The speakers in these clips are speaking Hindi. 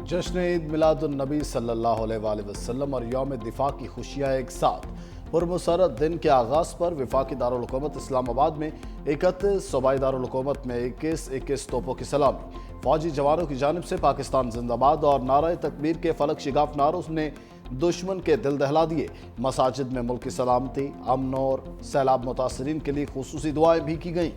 जश्न ईद मिलादुन्नबी सल्लल्लाहु अलैहि वसल्लम और यौम दिफा की खुशियाँ एक साथ। पुरमसरत दिन के आगाज़ पर वफाकी दारुल हुकूमत इस्लामाबाद में 31, सूबाई दारुल हुकूमत में 21 तोपों की सलामी। फौजी जवानों की जानिब से पाकिस्तान जिंदाबाद और नारा तकबीर के फलक शिगाफ नारों ने दुश्मन के दिल दहला दिए। मसाजिद में मुल्क की सलामती, अमन और सैलाब मुतासरीन के लिए खुसूसी दुआएं भी की गईं।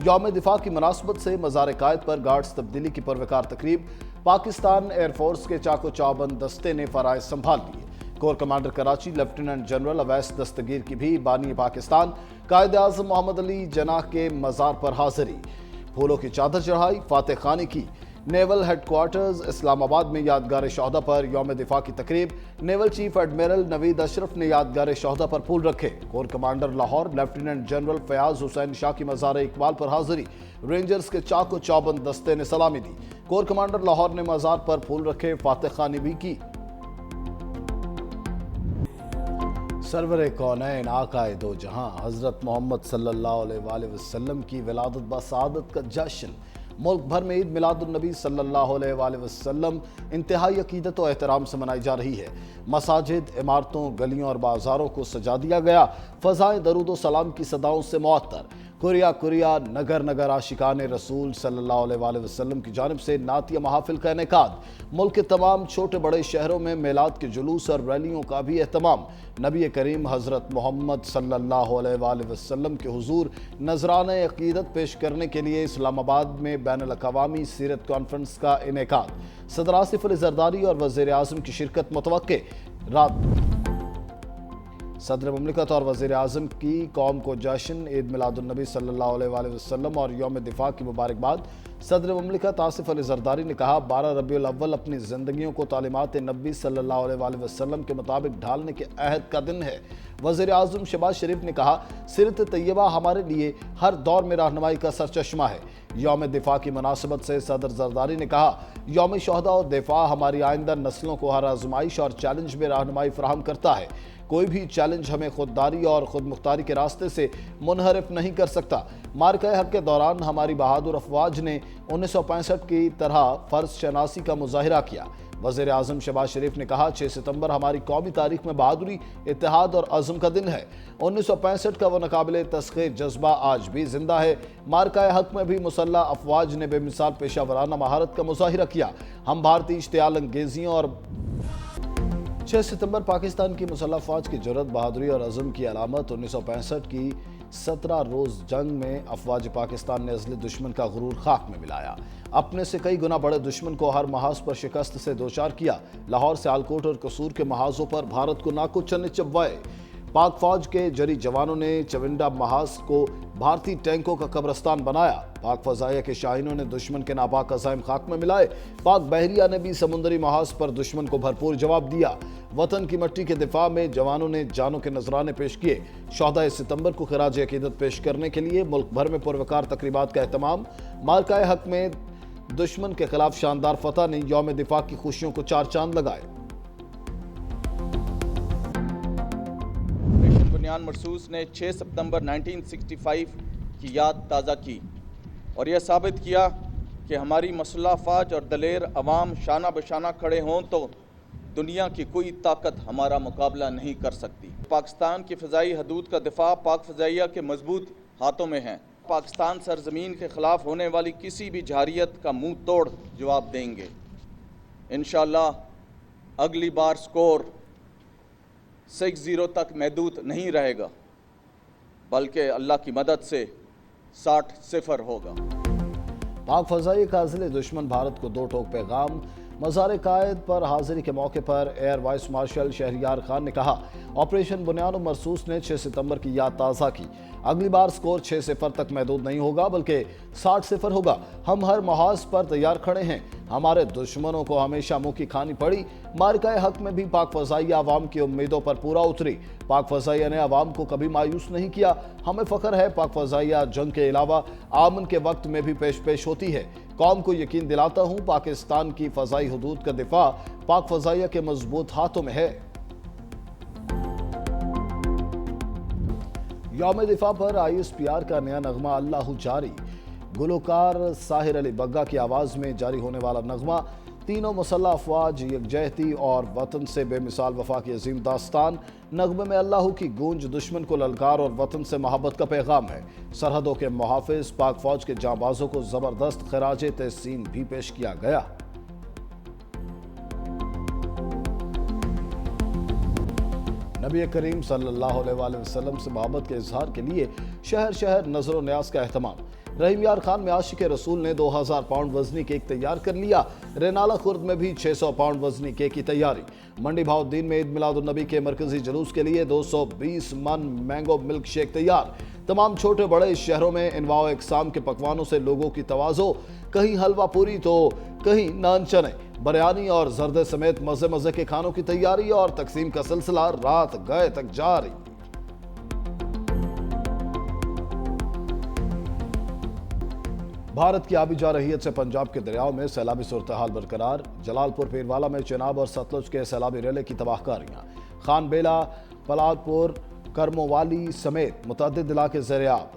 यौम दिफा की मुनासबत से मज़ार कायद पर गार्ड्स तब्दीली की परवकार तकरीब। पाकिस्तान एयरफोर्स के चाको चौबंद दस्ते ने फराइज संभाल लिए। Core commander Karachi lieutenant general Awais Dastgir की भी बानी पाकिस्तान कायद आज़म मोहम्मद अली जनाह के मज़ार पर हाजिरी। फूलों की चादर चढ़ाई, फातह खानी की। नेवल हेडक्वार्टर्स इस्लामाबाद में यादगार शहदा पर यौम दिफा की तकरीब। Naval chief admiral Naveed Ashraf ने यादगार शहदा पर फूल रखे। Core commander Lahore lieutenant general Fayyaz Hussain Shah की मज़ार इकबाल पर हाजिरी। रेंजर्स के चाको चौबंद दस्ते ने सलामी दी। कोर कमांडर लाहौर ने मज़ार पर फूल रखे, फातह खानी भी की। सरवर कौनैन आकाए दो जहां हज़रत मोहम्मद सल्लल्लाहु अलैहि वसल्लम की विलादत बसादत का जश्न। मुल्क भर में ईद मिलादुन्नबी सल्लल्लाहु अलैहि वसल्लम इंतहाई अकीदत और एहतराम से मनाई जा रही है। मसाजिद, इमारतों, गलियों और बाजारों को सजा दिया गया। फ़ज़ाएं दरूद सलाम की सदाओं से मुअत्तर। कुरिया कुरिया नगर नगर आशिकाने रसूल सल्लल्लाहु अलैहि वसल्लम की जानिब से नातिया महाफिल का इनेकाद। मुल्क के तमाम छोटे बड़े शहरों में मेलाद के जुलूस और रैलियों का भी एहतमाम। नबी करीम हज़रत मोहम्मद सल्लल्लाहु अलैहि वसल्लम के हुजूर नजराना अकीदत पेश करने के लिए इस्लामाबाद में बैनुल अक़वामी सीरत कॉन्फ्रेंस का इनेकाद। सदर आसिफ अली ज़रदारी और वज़ीर आज़म की शिरकत मुतवक्के। सदर मुमलिकत और वज़ीर आज़म की कौम को जश्न ईद मिलादुन्नबी सल्लल्लाहु अलैहि वसल्लम और यौम दिफा की मुबारकबाद। सदर मुमलिकत आसिफ अली ज़रदारी ने कहा, 12 रबीउल अव्वल अपनी ज़िंदगियों को तालीमात नबी सल्लल्लाहु अलैहि वसल्लम के मुताबिक ढालने के अहद का दिन है। वज़ीर आज़म शहबाज शरीफ ने कहा, सीरत तैयबा हमारे लिए हर दौर में रहनुमाई का सरचश्मा है। यौम दिफा की मुनासबत से सदर ज़रदारी ने कहा, यौम शहदा और दिफा हमारी आइंदा नस्लों को हर आजमाइश और चैलेंज में रहनुमाई फराहम करता है। कोई भी चैलेंज हमें खुददारी और खुद मुख्तारी के रास्ते से मुनहरिफ नहीं कर सकता। मार्का हक के दौरान हमारी बहादुर अफवाज ने 1965 की तरह फ़र्ज शनासी का मुजाहिरा किया। वज़ीर आज़म शहबाज शरीफ ने कहा, 6 सितंबर हमारी कौमी तारीख में बहादुरी, इत्तेहाद और अज़म का दिन है। 1965 का वो नाकाबिले तस्ख़ीर जज्बा आज भी जिंदा है। मार्का हक में भी मुसल्लह अफवाज ने बेमिसाल पेशा वराना महारत का मुजाहिरा किया। हम भारतीय इश्तियाल अंगेजियों और 6 सितंबर पाकिस्तान की मुसल्लह फ़ौज की जुर्रत, बहादुरी और अज़म की अलामत। 1965 की 17 रोज़ जंग में अफवाज पाकिस्तान ने अज़ली दुश्मन का गुरूर खाक में मिलाया। अपने से कई गुना बड़े दुश्मन को हर महाज पर शिकस्त से दोचार किया। लाहौर से आलकोट और कसूर के महाजों पर भारत को नाको चने चबवाए। पाक फौज के जरी जवानों ने चविंडा महाज को भारतीय टैंकों का कब्रस्तान बनाया। पाक फजाइया के शाहीनों ने दुश्मन के नापाक अज़ाइम खाक में मिलाए। पाक बहरिया ने भी समुंदरी महाज पर दुश्मन को भरपूर जवाब दिया। वतन की मट्टी के दिफा में जवानों ने जानों के नजराने पेश किए। 14 सितंबर को खिराज अकीदत पेश करने के लिए मुल्क भर में पुरवकार तकरीबात का एहतमाम। मार्का हक में दुश्मन के खिलाफ शानदार फतह ने यौम दिफा की खुशियों को चार चांद लगाए। बुनियान मरसूस ने 6 सितंबर 1965 की याद ताज़ा की और यह साबित किया कि हमारी मसल्लह फ़ौज और दलेर अवाम शाना बशाना खड़े हों तो दुनिया की कोई ताकत हमारा मुकाबला नहीं कर सकती। पाकिस्तान की फ़ज़ाई हदूद का दिफा पाक फ़ज़ाइया के मजबूत हाथों में है। पाकिस्तान सरजमीन के ख़िलाफ़ होने वाली किसी भी जारियत का मुंह तोड़ जवाब देंगे। इंशाअल्लाह अगली बार स्कोर 6-0 तक महदूद नहीं रहेगा, बल्कि अल्लाह की मदद से 60-0 होगा। पाक फ़ज़ाई का अज़ली दुश्मन भारत को दो टोक पैगाम। मज़ार कायद पर हाजिरी के मौके पर air vice marshal Shahryar Khan ने कहा, ऑपरेशन बुनियान मरसूस ने 6 सितंबर की याद ताज़ा की। अगली बार स्कोर 6-0 तक महदूद नहीं होगा, बल्कि 60-0 होगा। हम हर महाज पर तैयार खड़े हैं। हमारे दुश्मनों को हमेशा मुँह की खानी पड़ी। मार्का हक में भी पाक फ़ज़ाइया अवाम की उम्मीदों पर पूरा उतरी। पाक फ़ज़ाइया ने अवाम को कभी मायूस नहीं किया। हमें फ़ख्र है, पाक फ़ज़ाइया जंग के अलावा आमन के वक्त में भी पेश होती है। कौम को यकीन दिलाता हूँ, पाकिस्तान की फ़ज़ाई हदूद का दिफा पाक फ़ज़ाइया के मजबूत हाथों में है। यौम दिफा पर ISPR का नया नगमा अल्लाहु जारी। गुलकार साहिर अली बग्गा की आवाज़ में जारी होने वाला नगमा तीनों मुसल्लह अफवाज, यकजहती और वतन से बेमिसाल वफा की अजीम दास्तान। नगमे में अल्लाह की गूंज दुश्मन को ललकार और वतन से मोहब्बत का पैगाम है। सरहदों के मुहाफिज पाक फौज के जांबाजों को जबरदस्त खराज तहसीन भी पेश किया गया। नबी करीम सल्लल्लाहु अलैहि वसल्लम से मोहब्बत के इजहार के लिए शहर शहर नजर न्याज का अहतमाम। रहीम यार खान में आशिक रसूल ने 2000 पाउंड वजनी केक तैयार कर लिया। रेनाला खुर्द में भी 600 पाउंड वजनी केक की तैयारी। मंडी भाउद्दीन में ईद मिलादुन्नबी के मरकजी जुलूस के लिए 220 मन मैंगो मिल्क शेक तैयार। तमाम छोटे बड़े शहरों में इनवाओ इकसाम के पकवानों से लोगों की तवाज़ो, कहीं हलवा पूरी तो कहीं नान चने, बिरयानी और जर्दे समेत मजे मजे के खानों की तैयारी और तकसीम का सिलसिला रात गए तक जारी। भारत की आबी जारहियत से पंजाब के दरियाओं में सैलाबी सूरत हाल बरकरार। जलालपुर पीरवाला में चिनाब और सतलुज के सैलाबी रेले की तबाहकारियां। खान बेला, पलालपुर, करमोवाली समेत मुतअद्दिद इलाके ज़ेर-ए-आब।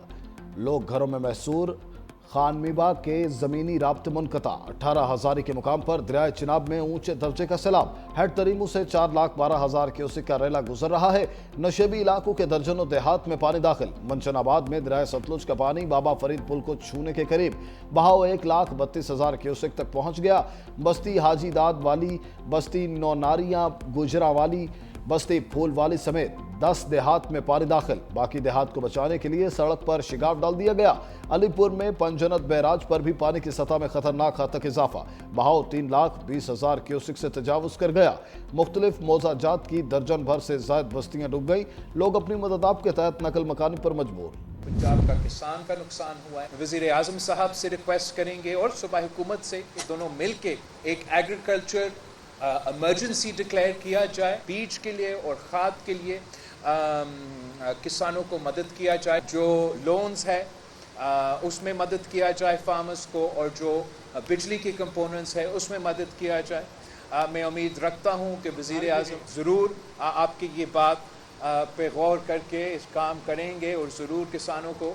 लोग घरों में महसूर। खानमीबा के ज़मीनी राब्ते मुनक़ता। 18 हज़ारी के मुकाम पर दरियाए चिनाब में ऊंचे दर्जे का सैलाब। हेड तरीमू से 4,12,000 क्यूसेक का रेला गुजर रहा है। नशेबी इलाकों के दर्जनों देहात में पानी दाखिल। मनशनाबाद में दरियाए सतलुज का पानी बाबा फरीद पुल को छूने के करीब। बहाव 1,32,000 क्यूसेक तक पहुंच गया। बस्ती हाजी दाद वाली, बस्ती नौनारियां, गुजरावाली, बस्ती फूल वाली समेत 10 देहात में पानी दाखिल। बाकी देहात को बचाने के लिए सड़क पर शिगाफ डाल दिया गया। अलीपुर में पंजनत बैराज पर भी पानी की सतह में खतरनाक हद तक इजाफा। बहाव 3,20,000 क्यूसेक से तजावुज कर गया। मुख्तलिफ मौजाजात की दर्जन भर से ज्यादा बस्तियां डूब गई। लोग अपनी मददाब के तहत नकल मकानी पर मजबूर। पंजाब का किसान का नुकसान हुआ है। वज़ीर आज़म साहब से रिक्वेस्ट करेंगे और सूबाई हुकूमत से कि दोनों मिल के एक एग्रीकल्चर इमरजेंसी डिक्लेयर किया जाए। बीज के लिए और खाद के लिए किसानों को मदद किया जाए। जो लोन्स है उसमें मदद किया जाए फार्मर्स को, और जो बिजली के कंपोनेंट्स है उसमें मदद किया जाए। मैं उम्मीद रखता हूँ कि वज़ीर आज़म ज़रूर आपकी ये बात पे गौर करके इस काम करेंगे और ज़रूर किसानों को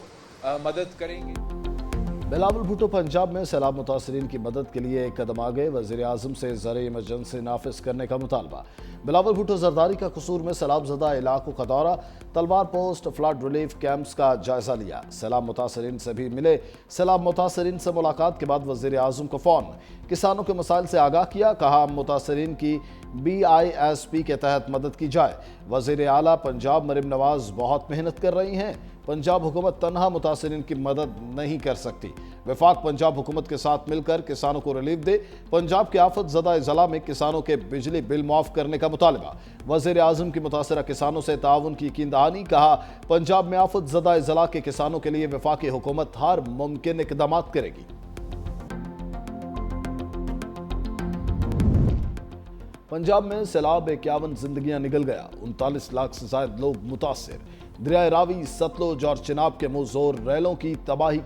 मदद करेंगे। बिलावल भुट्टो पंजाब में सैलाब मुतासरीन की मदद के लिए एक कदम आगे। वज़ीर आज़म से ज़र इमरजेंसी नाफिज करने का मुतालबा। बिलावल भुट्टो जरदारी का कसूर में सैलाब ज़दा इलाकों का दौरा। तलवार पोस्ट फ्लड रिलीफ कैंप्स का जायजा लिया। सैलाब मुतासरीन से भी मिले। सैलाब मुतासरीन से मुलाकात के बाद वज़ीर आज़म को फ़ोन। किसानों के मसाइल से आगाह किया। कहा मुतासरीन की BISP के तहत मदद की जाए। वज़ीर आला पंजाब मरीम नवाज बहुत मेहनत कर रही हैं। पंजाब हुकूमत तनहा मुतासरीन की मदद नहीं कर सकती। वफाक पंजाब हुकूमत के साथ मिलकर किसानों को रिलीफ दे। पंजाब के आफत ज़दा ज़िला में किसानों के बिजली बिल माफ़ करने का मुतालबा। वज़ीर आज़म की मुतासरा किसानों से ताउन की यकीन दहानी। कहा पंजाब में आफत ज़दा ज़िला के किसानों के लिए वफाकी हुकूमत हर मुमकिन इक़दाम करेगी। पंजाब में सैलाब 51 जिंदगियां निकल गया। 39 लाख से ज्यादा लोग मुतासिर। दरियाए रावी, सतलुज और चिनाब के मुंह जोर रेलों की तबाही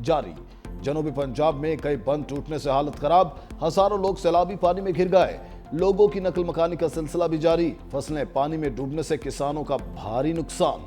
जारी। जनूबी पंजाब में कई बंद टूटने से हालत खराब। हजारों लोग सैलाबी पानी में घिर गए। लोगों की नकल मकानी का सिलसिला भी जारी। फसलें पानी में डूबने से किसानों का भारी नुकसान।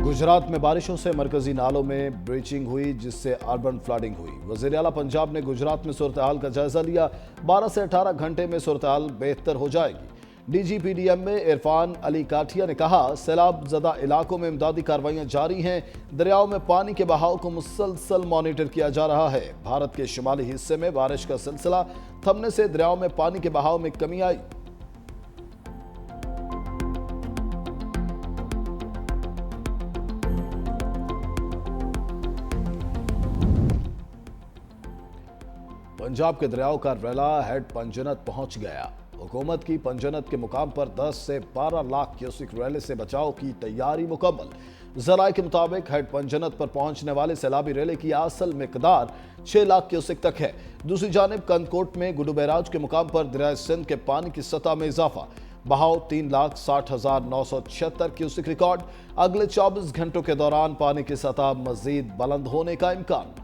गुजरात में बारिशों से मरकजी नालों में ब्रीचिंग हुई, जिससे अर्बन फ्लडिंग हुई। वज़ीर आला पंजाब ने गुजरात में सूरत हाल का जायजा लिया। 12 से 18 घंटे में सूरत हाल बेहतर हो जाएगी। DGPDM में इरफान अली काठिया ने कहा सैलाब ज़दा इलाकों में इमदादी कार्रवाइयाँ जारी हैं। दरियाओं में पानी के बहाव को मुसलसल मॉनिटर किया जा रहा है। भारत के शुमाली हिस्से में बारिश का सिलसिला थमने से दरियाओं में पानी के बहाव में कमी आई। पंजाब के दरियाओं का रेला हेड पंजनत पहुंच गया। हुकूमत की पंजनत के मुकाम पर 10 से 12 लाख क्यूसेक रेले से बचाव की तैयारी मुकम्मल। जराये के मुताबिक हेड पंजनत पर पहुंचने वाले सैलाबी रेले की असल मिकदार 6 लाख क्यूसेक तक है। दूसरी जानिब कंदकोट में गुडू बैराज के मुकाम पर दरियाए सिंध के पानी की सतह में इजाफा। बहाव 3,60,976 क्यूसेक रिकॉर्ड। अगले 24 घंटों के दौरान पानी की सतह मजीद बुलंद होने का इम्कान।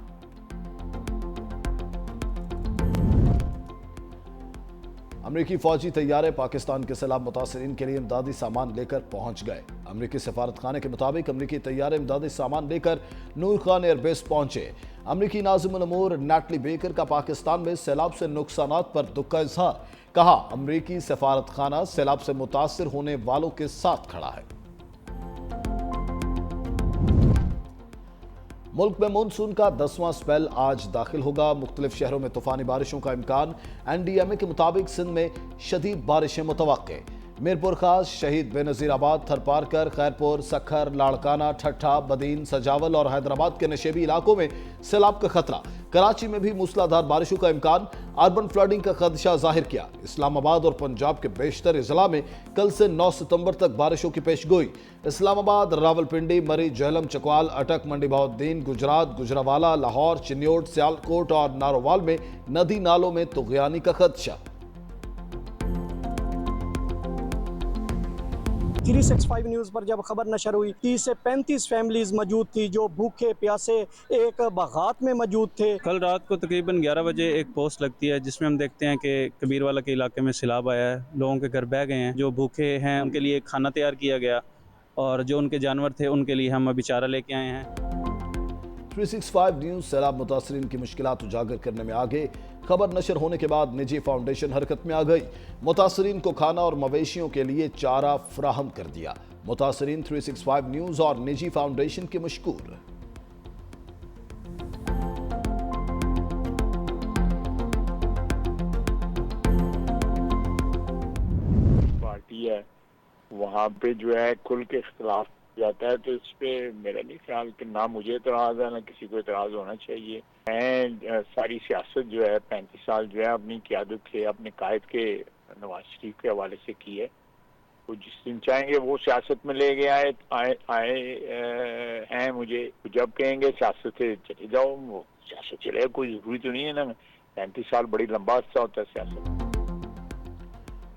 अमेरिकी फौजी तैयारे पाकिस्तान के सैलाब मुतासरीन के लिए इमदादी सामान लेकर पहुंच गए। अमरीकी सफारतखाने के मुताबिक अमरीकी तैयारे इमदादी सामान लेकर नूर खान एयरबेस पहुंचे। अमरीकी नाज़िमुल अमूर नैटली बेकर का पाकिस्तान में सैलाब से नुकसानात पर दुख का इजहार। कहा, अमरीकी सफारतखाना सैलाब से मुतासिर होने वालों के साथ खड़ा है। मुल्क में मानसून का 10वां स्पेल आज दाखिल होगा। मुख्तलिफ शहरों में तूफानी बारिशों का इम्कान। NDMA के मुताबिक सिंध में शदीद बारिशें मुतवक्के। मीरपुर खास, शहीद बेनजीराबाद, थरपारकर, खैरपुर, सखर, लाड़काना, ठट्ठा, बदीन, सजावल और हैदराबाद के नशेबी इलाकों में सैलाब का खतरा। कराची में भी मूसलाधार बारिशों का इम्कान। अर्बन फ्लडिंग का खदशा जाहिर किया। इस्लामाबाद और पंजाब के बेशतर अजला में कल से 9 सितंबर तक बारिशों की पेशगोई। इस्लामाबाद, रावलपिंडी, मरी, झेलम, चकवाल, अटक, मंडी बहाउद्दीन, गुजरात, गुजरावाला, लाहौर, चिन्योट, सियालकोट और नारोवाल में नदी नालों में तुगयानी का खदशा। 365 न्यूज़ पर जब खबर नशर हुई, 30 से 35 फैमिलीज मौजूद थी जो भूखे प्यासे एक बागात में मौजूद थे। कल रात को तकरीबन 11 बजे एक पोस्ट लगती है जिसमें हम देखते हैं कि कबीरवाला के इलाके में सैलाब आया है, लोगों के घर बह गए हैं। जो भूखे हैं उनके लिए खाना तैयार किया गया और जो उनके जानवर थे उनके लिए हम अभी चारा लेके आए हैं। 365 न्यूज सैलाब मुतासरीन की मुश्किलात उजागर करने में आगे। खबर नशर होने के बाद निजी फाउंडेशन हरकत में आ गई। मुतासरीन को खाना और मवेशियों के लिए चारा फराहम कर दिया। मुतासरीन 365 न्यूज और निजी फाउंडेशन के मशकूर। पार्टी है वहाँ पे जो है खुल के इख्तलाफ जाता है, तो इस पे मेरा नहीं ख्याल कि ना मुझे इतराज़ है ना किसी को इतराज़ होना चाहिए। मैं सारी सियासत जो है 35 साल जो है अपनी क़यादत के अपने कायद के नवाज शरीफ के हवाले से की है। वो जिस दिन चाहेंगे वो सियासत में ले गए आए हैं मुझे, जब कहेंगे सियासत से चले जाओ वो सियासत चले, कोई ज़रूरी तो नहीं है ना। 35 साल बड़ी लंबा अर्सा होता है सियासत।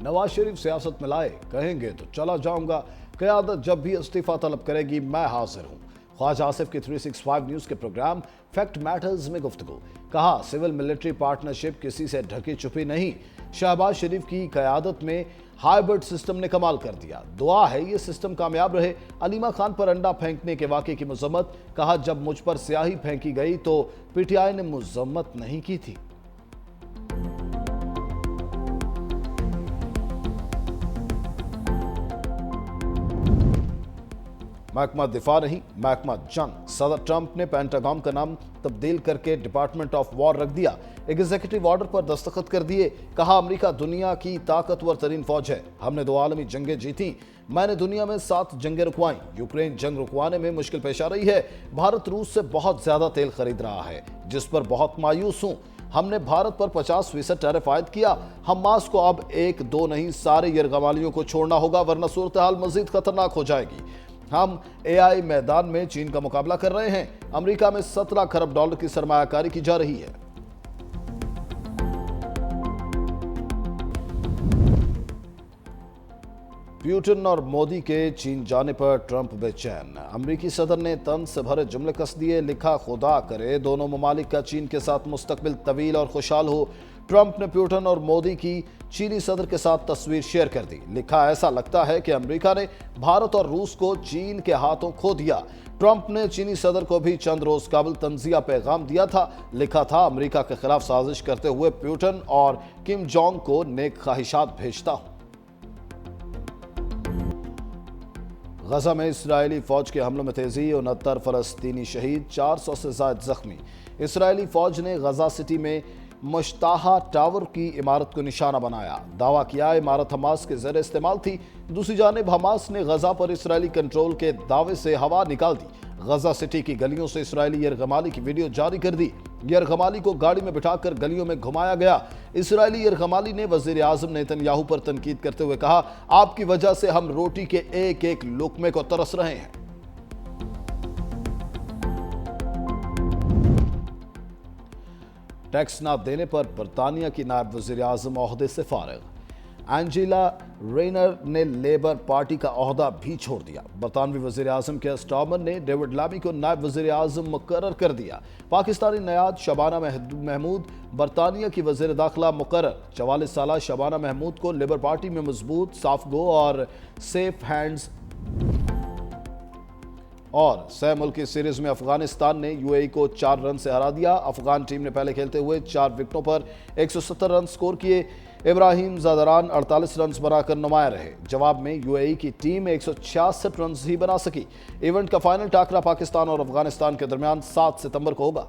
नवाज शरीफ सियासत में लाए, कहेंगे तो चला जाऊंगा। क़यादत जब भी इस्तीफा तलब करेगी मैं हाजिर हूं। ख्वाजा आसिफ की 365 न्यूज के प्रोग्राम फैक्ट मैटर्स में गुफ्तगू। कहा, सिविल मिलिट्री पार्टनरशिप किसी से ढकी छुपी नहीं। शहबाज शरीफ की क़यादत में हाइब्रिड सिस्टम ने कमाल कर दिया। दुआ है ये सिस्टम कामयाब रहे। अलीमा खान पर अंडा फेंकने के वाक़े की मजम्मत। कहा, जब मुझ पर स्याही फेंकी गई तो PTI ने मजम्मत नहीं की थी। महकमा दिफा नहीं, महकमा जंग। सदर ट्रंप ने पेंटागन का नाम तब्दील करके डिपार्टमेंट ऑफ वॉर रख दिया। एग्जीक्यूटिव ऑर्डर पर दस्तखत कर दिए। कहा, अमेरिका दुनिया की ताकतवर तरीन फौज है। हमने 2 आलमी जंगें जीती। मैंने दुनिया में 7 जंगें रुकवाई। यूक्रेन जंग रुकवाने में मुश्किल पेश आ रही है। भारत रूस से बहुत ज्यादा तेल खरीद रहा है, जिस पर बहुत मायूस हूं। हमने भारत पर 50% टैरिफ आयद किया। हमास को अब 1-2 नहीं सारे यरगमालियों को छोड़ना होगा, वरना सूरत हाल मजीद खतरनाक हो जाएगी। हम AI मैदान में चीन का मुकाबला कर रहे हैं। अमेरिका में 17 खरब डॉलर की सरमायाकारी की जा रही है। पुतिन और मोदी के चीन जाने पर ट्रंप बेचैन। अमेरिकी सदर ने तंज से भरे जुमले कस दिए। लिखा, खुदा करे दोनों ममालिक का चीन के साथ मुस्तकबिल तवील और खुशहाल हो। ट्रंप ने पुतिन और मोदी की चीनी सदर के साथ तस्वीर शेयर कर दी। लिखा, ऐसा लगता है कि अमेरिका ने भारत और रूस को चीन के हाथों खो दिया। ट्रंप ने चीनी सदर को भी चंद रोज काबिल तंजिया पैगाम दिया था। लिखा था, अमेरिका के खिलाफ साजिश करते हुए पुतिन और किम जोंग को नेक ख्वाहिशात भेजता हूं। गजा में इसराइली फौज के हमलों में तेजी। 69 फलस्तीनी शहीद, 400 से ज्यादा जख्मी। इसराइली फौज ने गजा सिटी में मुश्ताहा टावर की इमारत को निशाना बनाया। दावा किया इमारत हमास के ज़रिए इस्तेमाल थी। दूसरी जानिब हमास ने गजा पर इसराइली कंट्रोल के दावे से हवा निकाल दी। गजा सिटी की गलियों से इसराइली यरगमाली की वीडियो जारी कर दी। यरगमाली को गाड़ी में बिठाकर गलियों में घुमाया गया। इसराइली यरगमाली ने वज़ीर आज़म नेतन्याहू पर तनकीद करते हुए कहा, आपकी वजह से हम रोटी के एक एक लुकमे को तरस रहे हैं। टैक्स न देने पर बरतानिया की नायब वज़ीर आज़म ओहदे से फारिग। एंजेला रेनर ने लेबर पार्टी का ओहदा भी छोड़ दिया। बरतानवी वज़ीर आज़म के स्टार्मर ने डेविड लामी को नायब वज़ीर आज़म मुकर्रर कर दिया। पाकिस्तानी नयाद शबाना महमूद बरतानिया की वज़ीर दाखिला मुकर्रर। 44 साला शबाना महमूद को लेबर पार्टी में मजबूत, साफ गो और सेफ हैंड्स और 6 मुल्की सीरीज में अफगानिस्तान ने यूएई को 4 रन से हरा दिया। अफगान टीम ने पहले खेलते हुए 4 विकेटों पर 170 रन स्कोर किए। इब्राहिम ज़ादरान 48 रन बनाकर नुमाया रहे। जवाब में यूएई की टीम 166 रन ही बना सकी। इवेंट का फाइनल टाकरा पाकिस्तान और अफगानिस्तान के दरमियान 7 सितंबर को होगा।